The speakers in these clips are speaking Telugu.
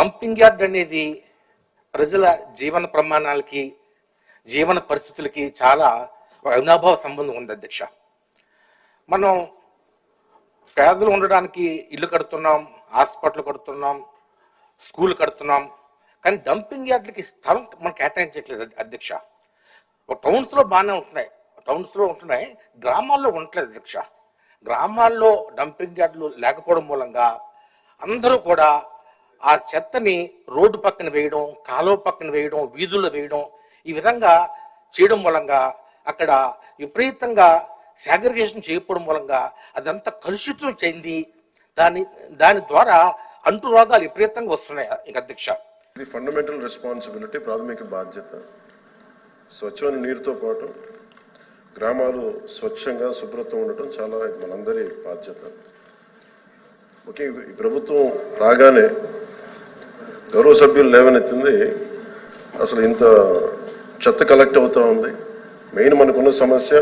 డంపింగ్ యార్డ్ అనేది ప్రజల జీవన ప్రమాణాలకి జీవన పరిస్థితులకి చాలా అవినాభావ సంబంధం ఉంది అధ్యక్ష. మనం పేదలు ఉండడానికి ఇల్లు కడుతున్నాం, హాస్పిటల్ కడుతున్నాం, స్కూల్ కడుతున్నాం, కానీ డంపింగ్ యార్డ్లకి స్థలం మనం కేటాయించట్లేదు అధ్యక్ష. టౌన్స్లో బాగానే ఉంటున్నాయి, గ్రామాల్లో ఉండట్లేదు అధ్యక్ష. గ్రామాల్లో డంపింగ్ యార్డులు లేకపోవడం మూలంగా అందరూ కూడా ఆ చెత్తని రోడ్డు పక్కన వేయడం, కాలువ పక్కన వేయడం, వీధుల్లో వేయడం, ఈ విధంగా చేయడం మూలంగా అక్కడ విపరీతంగా సాగ్రిగేషన్ చేయకపోవడం మూలంగా అదంతా కలుషితం చెంది దాని ద్వారా అంటు రోగాలు విపరీతంగా వస్తున్నాయి అధ్యక్ష. ఇది ఫండమెంటల్ రెస్పాన్సిబిలిటీ, ప్రాథమిక బాధ్యత. స్వచ్ఛమైన నీరుతో పాటు గ్రామాలు స్వచ్ఛంగా శుభ్రత ఉండటం చాలా ఇది మనందరి బాధ్యత. ఓకే, ఈ ప్రభుత్వం రాగానే గౌరవ సభ్యులు లేవనెత్తింది అసలు ఇంత చెత్త కలెక్ట్ అవుతూ ఉంది. మెయిన్ మనకున్న సమస్య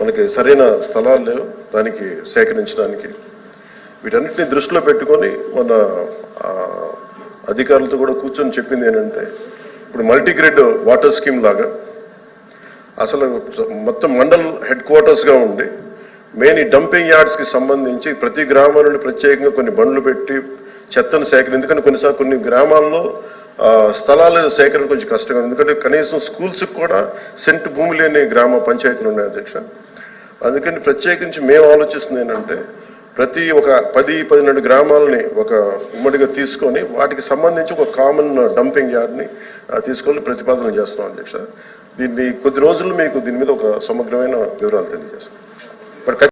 మనకి సరైన స్థలాలు లేవు దానికి సేకరించడానికి. వీటన్నిటిని దృష్టిలో పెట్టుకొని మన అధికారులతో కూడా కూర్చొని చెప్పింది ఏంటంటే, ఇప్పుడు మల్టీగ్రేడ్ వాటర్ స్కీమ్ లాగా అసలు మొత్తం మండల్ హెడ్ క్వార్టర్స్గా ఉండి మెయిన్ ఈ డంపింగ్ యార్డ్స్కి సంబంధించి ప్రతి గ్రామం నుండి ప్రత్యేకంగా కొన్ని బండ్లు పెట్టి చెత్తను సేకరణ. ఎందుకంటే కొన్నిసార్లు కొన్ని గ్రామాల్లో స్థలాల సేకరణ కొంచెం కష్టంగా ఉంది. ఎందుకంటే కనీసం స్కూల్స్కి కూడా సెంటు భూమి లేని గ్రామ పంచాయతీలు ఉన్నాయి అధ్యక్ష. అందుకని ప్రత్యేకించి మేము ఆలోచిస్తుంది ఏంటంటే, ప్రతి ఒక 10-12 గ్రామాలని ఒక ఉమ్మడిగా తీసుకొని వాటికి సంబంధించి ఒక కామన్ డంపింగ్ యార్డ్ని తీసుకొని ప్రతిపాదన చేస్తున్నాం అధ్యక్ష. దీన్ని కొద్ది రోజుల్లో మీకు దీని మీద ఒక సమగ్రమైన వివరాలు తెలియజేస్తాం.